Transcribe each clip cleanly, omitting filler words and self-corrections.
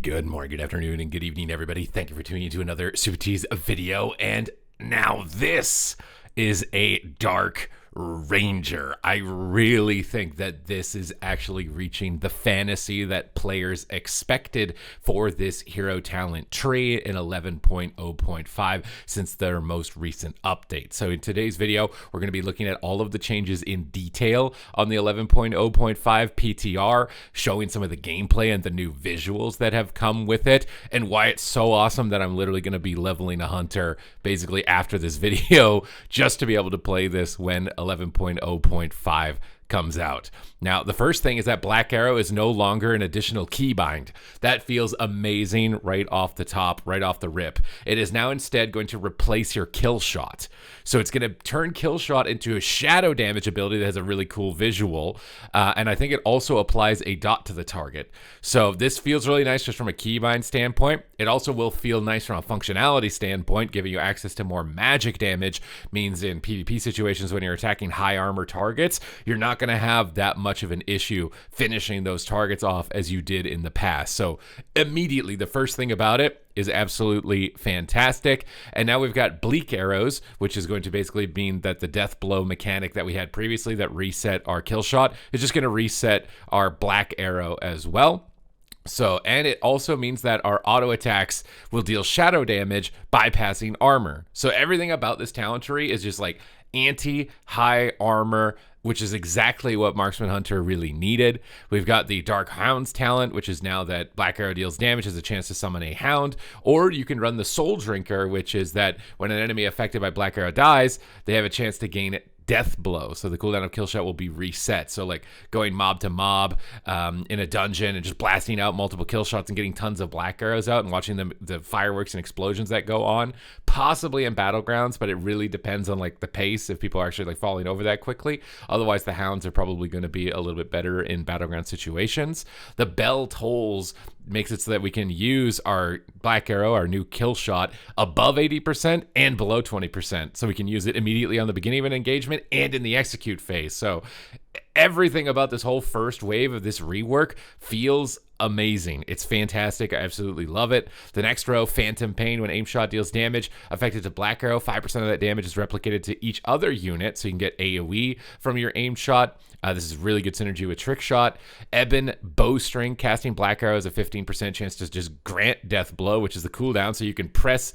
Good morning, good afternoon, and good evening, everybody. Thank you for tuning into another Super Tease video. And now this is a Dark Ranger. I really think that this is actually reaching the fantasy that players expected for this hero talent tree in 11.0.5 since their most recent update. So in today's video, we're going to be looking at all of the changes in detail on the 11.0.5 PTR, showing some of the gameplay and the new visuals that have come with it, and why it's so awesome that I'm literally going to be leveling a hunter basically after this video just to be able to play this when 11.0.5 comes out. Now, the first thing is that Black Arrow is no longer an additional keybind. That feels amazing right off the top, right off the rip. It is now instead going to replace your kill shot. So it's going to turn kill shot into a shadow damage ability that has a really cool visual. And I think it also applies a dot to the target. So this feels really nice just from a keybind standpoint. It also will feel nice from a functionality standpoint, giving you access to more magic damage. Means in PvP situations when you're attacking high armor targets, you're not going to have that much of an issue finishing those targets off as you did in the past. So immediately, the first thing about it is absolutely fantastic. And now we've got bleak arrows, which is going to basically mean that the death blow mechanic that we had previously that reset our kill shot is just going to reset our black arrow as well. So, and it also means that our auto attacks will deal shadow damage, bypassing armor. So everything about this talent tree is just like anti-high armor, which is exactly what Marksman Hunter really needed. We've got the Dark Hounds talent, which is now that Black Arrow deals damage, has a chance to summon a hound. Or you can run the Soul Drinker, which is that when an enemy affected by Black Arrow dies, they have a chance to gain death blow. So the cooldown of kill shot will be reset. So like going mob to mob in a dungeon and just blasting out multiple kill shots and getting tons of black arrows out and watching the fireworks and explosions that go on, possibly in battlegrounds, but it really depends on like the pace if people are actually like falling over that quickly. Otherwise the hounds are probably going to be a little bit better in battleground situations. The bell tolls makes it so that we can use our Black Arrow, our new kill shot, above 80% and below 20%. So we can use it immediately on the beginning of an engagement and in the execute phase. So everything about this whole first wave of this rework feels amazing. It's fantastic. I absolutely love it. The next row, Phantom Pain. When aim shot deals damage affected to Black Arrow, 5% of that damage is replicated to each other unit, so you can get AoE from your aim shot. This is really good synergy with Trick Shot. Ebon Bowstring, casting Black Arrow has a 15% chance to just grant Death Blow, which is the cooldown, so you can press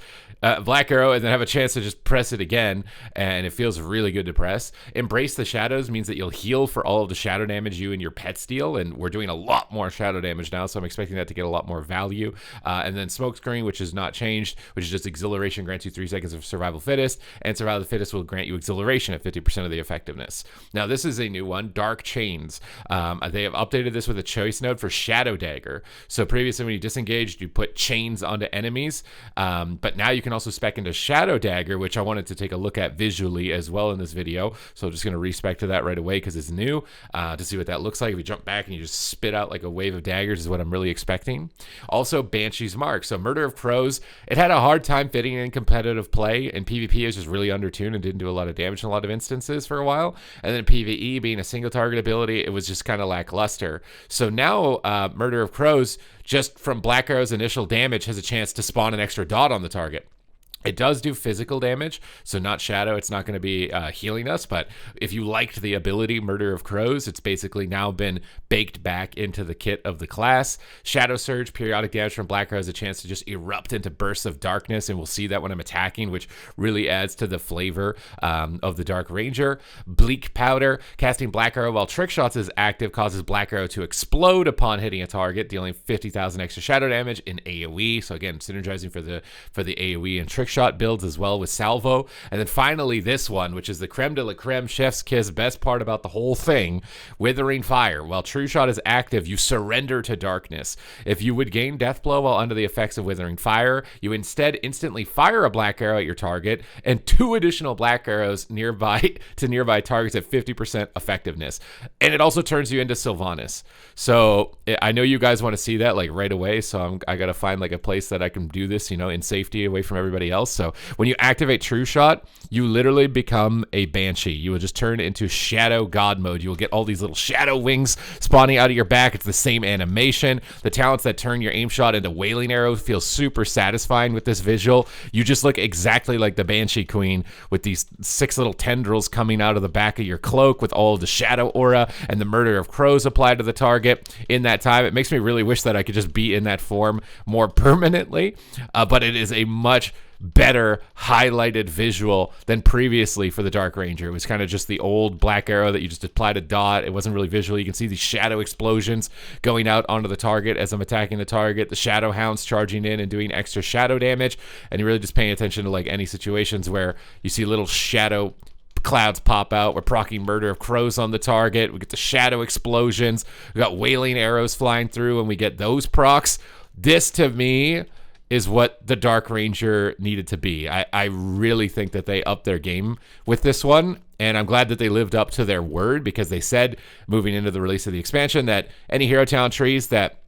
Black Arrow and then have a chance to just press it again, and it feels really good to press. Embrace the Shadows means that you'll heal for all of the shadow damage you and your pets deal, and we're doing a lot more shadow damage now, so I'm expecting that to get a lot more value. And then Smokescreen, which is not changed, which is just Exhilaration, grants you 3 seconds of Survival Fittest, and Survival Fittest will grant you Exhilaration at 50% of the effectiveness. Now, this is a new one, Dark Chains. They have updated this with a choice node for Shadow Dagger. So previously when you disengaged, you put chains onto enemies, but now you can also spec into Shadow Dagger, which I wanted to take a look at visually as well in this video. So I'm just going to respec to that right away because it's new to see what that looks like. If you jump back and you just spit out like a wave of daggers is what I'm really expecting. Also, Banshee's Mark. So Murder of Crows, it had a hard time fitting in competitive play, and PvP is just really undertuned and didn't do a lot of damage in a lot of instances for a while. And then PvE being a single target ability, it was just kind of lackluster. So now Murder of Crows, just from Black Arrow's initial damage, has a chance to spawn an extra dot on the target. It does do physical damage, so not shadow. It's not going to be healing us, but if you liked the ability Murder of Crows, it's basically now been baked back into the kit of the class. Shadow Surge, periodic damage from Black Arrow, has a chance to just erupt into bursts of darkness, and we'll see that when I'm attacking, which really adds to the flavor of the Dark Ranger. Bleak Powder, casting Black Arrow while Trick Shots is active, causes Black Arrow to explode upon hitting a target, dealing 50,000 extra shadow damage in AoE. So again, synergizing for the AoE and Trick Shot builds as well with Salvo. And then finally this one, which is the creme de la creme, chef's kiss, best part about the whole thing, Withering Fire. While True Shot is active, you surrender to darkness. If you would gain Death Blow while under the effects of Withering Fire, you instead instantly fire a Black Arrow at your target and 2 additional Black Arrows nearby targets at 50% effectiveness. And it also turns you into Sylvanas. So I know you guys want to see that like right away, so I gotta find like a place that I can do this, you know, in safety away from everybody else. else. So when you activate True Shot, you literally become a Banshee. You will just turn into Shadow God mode. You will get all these little shadow wings spawning out of your back. It's the same animation. The talents that turn your aim shot into Wailing Arrow feel super satisfying with this visual. You just look exactly like the Banshee Queen with these 6 little tendrils coming out of the back of your cloak with all of the shadow aura and the murder of crows applied to the target in that time. It makes me really wish that I could just be in that form more permanently, but it is a much better highlighted visual than previously for the Dark Ranger. It was kind of just the old black arrow that you just applied a dot. It wasn't really visual. You can see these shadow explosions going out onto the target as I'm attacking the target, the shadow hounds charging in and doing extra shadow damage, and you're really just paying attention to like any situations where you see little shadow clouds pop out. We're proccing murder of crows on the target. We get the shadow explosions. We got wailing arrows flying through, and we get those procs. This to me is what the Dark Ranger needed to be. I really think that they upped their game with this one, and I'm glad that they lived up to their word, because they said moving into the release of the expansion that any hero talent trees that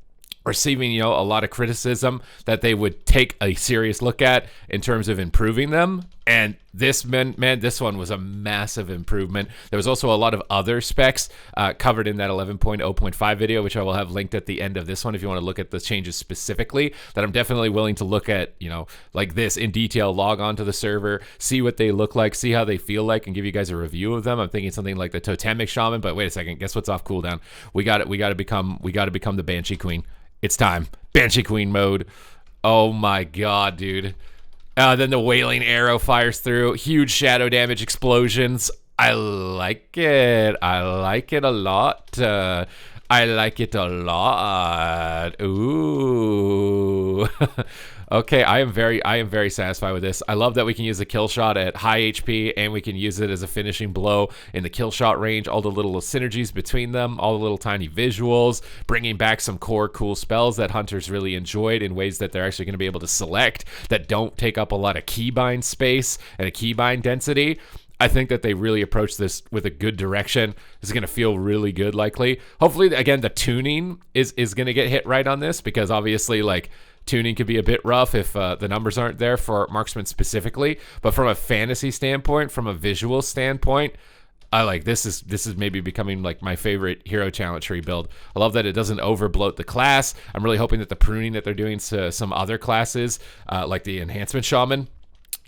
receiving, you know, a lot of criticism, that they would take a serious look at in terms of improving them. And this, man, this one was a massive improvement. There was also a lot of other specs covered in that 11.0.5 video, which I will have linked at the end of this one if you want to look at the changes specifically, that I'm definitely willing to look at, you know, like this in detail, log onto the server, see what they look like, see how they feel like, and give you guys a review of them. I'm thinking something like the Totemic Shaman, but wait a second, guess what's off cooldown? We got to become the Banshee Queen. It's time. Banshee Queen mode. Oh my god, dude. Then the Wailing Arrow fires through. Huge shadow damage explosions. I like it. I like it a lot. I like it a lot. Ooh. Okay, I am very satisfied with this. I love that we can use the kill shot at high HP, and we can use it as a finishing blow in the kill shot range. All the little synergies between them, all the little tiny visuals, bringing back some core cool spells that hunters really enjoyed in ways that they're actually going to be able to select that don't take up a lot of keybind space and a keybind density. I think that they really approached this with a good direction. This is going to feel really good, likely. Hopefully, again, the tuning is going to get hit right on this, because obviously, like, tuning could be a bit rough if the numbers aren't there for marksman specifically. But from a fantasy standpoint, from a visual standpoint, I like this is maybe becoming like my favorite hero talent tree build. I love that it doesn't overbloat the class. I'm really hoping that the pruning that they're doing to some other classes, like the enhancement shaman,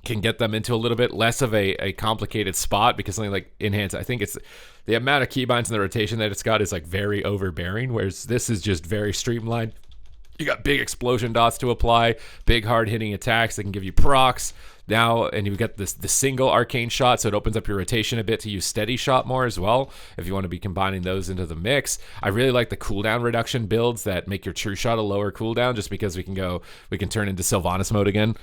can get them into a little bit less of a complicated spot, because something like enhance, I think it's the amount of keybinds and the rotation that it's got is like very overbearing, whereas this is just very streamlined. You got big explosion dots to apply, big hard hitting attacks that can give you procs now, and you've got the single arcane shot, so it opens up your rotation a bit to use steady shot more as well if you want to be combining those into the mix. I really like the cooldown reduction builds that make your true shot a lower cooldown, just because we can turn into Sylvanas mode again.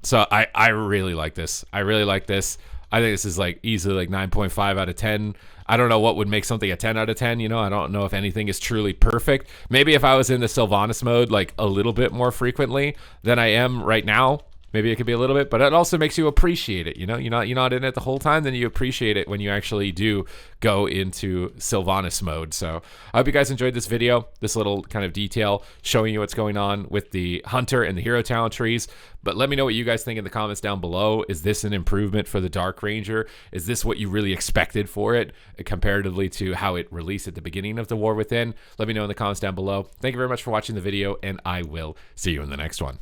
So I really like this. I really like this. I think this is like easily like 9.5 out of 10. I don't know what would make something a 10 out of 10. You know, I don't know if anything is truly perfect. Maybe if I was in the Sylvanas mode like a little bit more frequently than I am right now, maybe it could be a little bit, but it also makes you appreciate it. You know, you're not in it the whole time, then you appreciate it when you actually do go into Sylvanas mode. So I hope you guys enjoyed this video, this little kind of detail showing you what's going on with the hunter and the hero talent trees. But let me know what you guys think in the comments down below. Is this an improvement for the Dark Ranger? Is this what you really expected for it comparatively to how it released at the beginning of the War Within? Let me know in the comments down below. Thank you very much for watching the video, and I will see you in the next one.